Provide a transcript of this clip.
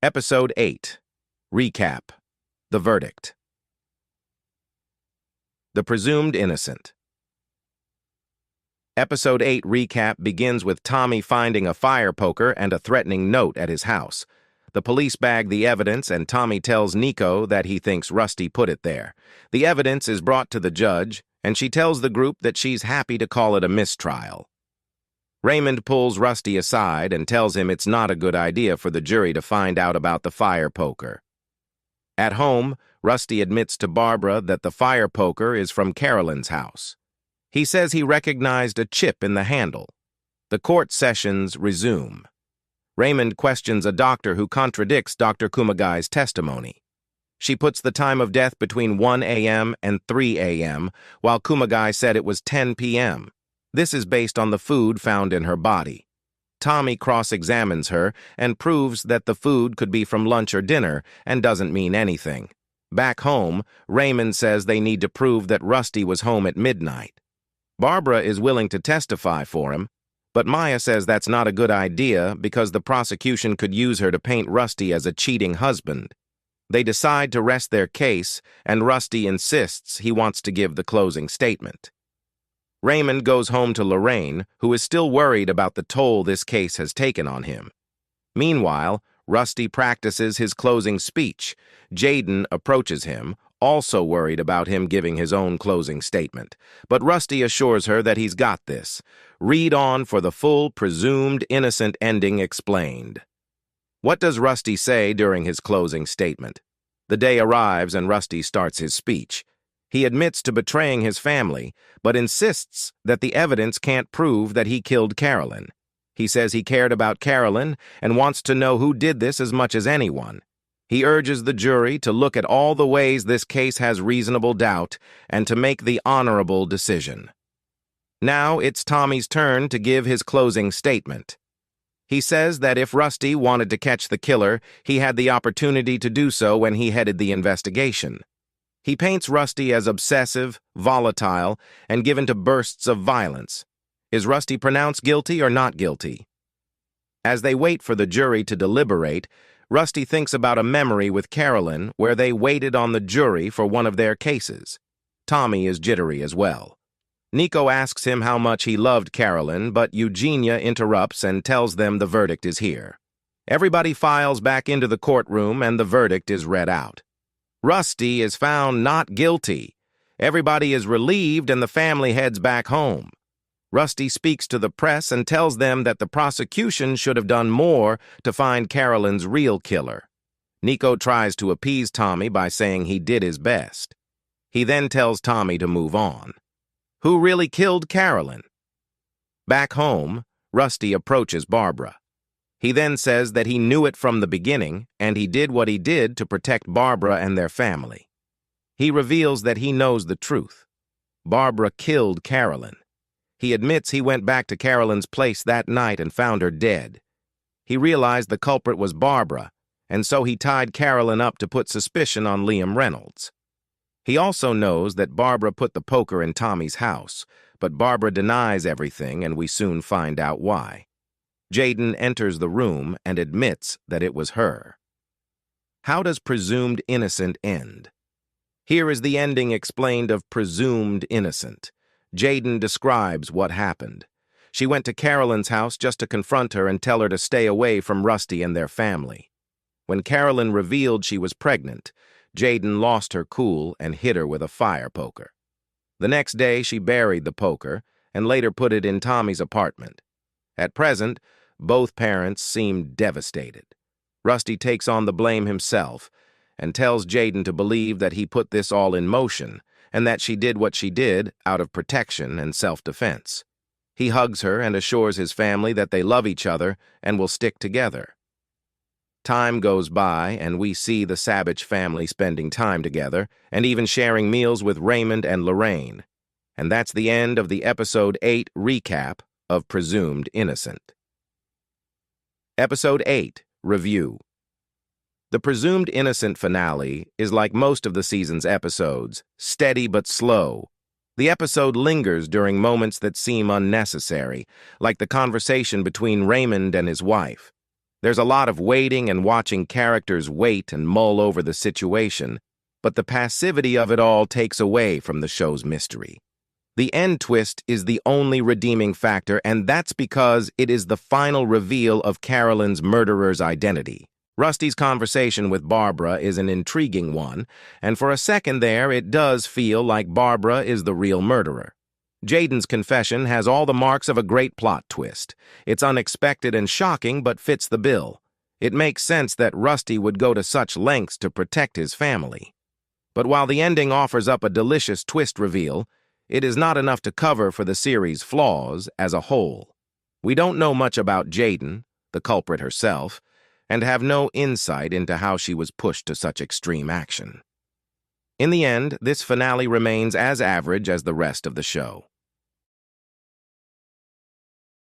Episode 8. Recap. The verdict. The presumed innocent. Episode 8 recap begins with Tommy finding a fire poker and a threatening note at his house. The police bag the evidence and Tommy tells Nico that he thinks Rusty put it there. The evidence is brought to the judge, and she tells the group that she's happy to call it a mistrial. Raymond pulls Rusty aside and tells him it's not a good idea for the jury to find out about the fire poker. At home, Rusty admits to Barbara that the fire poker is from Carolyn's house. He says he recognized a chip in the handle. The court sessions resume. Raymond questions a doctor who contradicts Dr. Kumagai's testimony. She puts the time of death between 1 a.m. and 3 a.m., while Kumagai said it was 10 p.m. This is based on the food found in her body. Tommy cross-examines her and proves that the food could be from lunch or dinner and doesn't mean anything. Back home, Raymond says they need to prove that Rusty was home at midnight. Barbara is willing to testify for him, but Maya says that's not a good idea because the prosecution could use her to paint Rusty as a cheating husband. They decide to rest their case, and Rusty insists he wants to give the closing statement. Raymond goes home to Lorraine, who is still worried about the toll this case has taken on him. Meanwhile, Rusty practices his closing speech. Jaden approaches him, also worried about him giving his own closing statement. But Rusty assures her that he's got this. Read on for the full presumed innocent ending explained. What does Rusty say during his closing statement? The day arrives and Rusty starts his speech. He admits to betraying his family, but insists that the evidence can't prove that he killed Carolyn. He says he cared about Carolyn and wants to know who did this as much as anyone. He urges the jury to look at all the ways this case has reasonable doubt and to make the honorable decision. Now it's Tommy's turn to give his closing statement. He says that if Rusty wanted to catch the killer, he had the opportunity to do so when he headed the investigation. He paints Rusty as obsessive, volatile, and given to bursts of violence. Is Rusty pronounced guilty or not guilty? As they wait for the jury to deliberate, Rusty thinks about a memory with Carolyn where they waited on the jury for one of their cases. Tommy is jittery as well. Nico asks him how much he loved Carolyn, but Eugenia interrupts and tells them the verdict is here. Everybody files back into the courtroom and the verdict is read out. Rusty is found not guilty. Everybody is relieved and the family heads back home. Rusty speaks to the press and tells them that the prosecution should have done more to find Carolyn's real killer. Nico tries to appease Tommy by saying he did his best. He then tells Tommy to move on. Who really killed Carolyn? Back home, Rusty approaches Barbara. He then says that he knew it from the beginning, and he did what he did to protect Barbara and their family. He reveals that he knows the truth. Barbara killed Carolyn. He admits he went back to Carolyn's place that night and found her dead. He realized the culprit was Barbara, and so he tied Carolyn up to put suspicion on Liam Reynolds. He also knows that Barbara put the poker in Tommy's house, but Barbara denies everything, and we soon find out why. Jaden enters the room and admits that it was her. How does presumed innocent end? Here is the ending explained of presumed innocent. Jaden describes what happened. She went to Carolyn's house just to confront her and tell her to stay away from Rusty and their family. When Carolyn revealed she was pregnant, Jaden lost her cool and hit her with a fire poker. The next day, she buried the poker and later put it in Tommy's apartment. At present, both parents seem devastated. Rusty takes on the blame himself and tells Jaden to believe that he put this all in motion and that she did what she did out of protection and self-defense. He hugs her and assures his family that they love each other and will stick together. Time goes by and we see the Savage family spending time together and even sharing meals with Raymond and Lorraine. And that's the end of the Episode 8 recap of Presumed Innocent. Episode 8 Review. The Presumed Innocent finale is like most of the season's episodes, steady but slow. The episode lingers during moments that seem unnecessary, like the conversation between Raymond and his wife. There's a lot of waiting and watching characters wait and mull over the situation, but the passivity of it all takes away from the show's mystery. The end twist is the only redeeming factor, and that's because it is the final reveal of Carolyn's murderer's identity. Rusty's conversation with Barbara is an intriguing one, and for a second there, it does feel like Barbara is the real murderer. Jaden's confession has all the marks of a great plot twist. It's unexpected and shocking, but fits the bill. It makes sense that Rusty would go to such lengths to protect his family. But while the ending offers up a delicious twist reveal, it is not enough to cover for the series' flaws as a whole. We don't know much about Jaden, the culprit herself, and have no insight into how she was pushed to such extreme action. In the end, this finale remains as average as the rest of the show.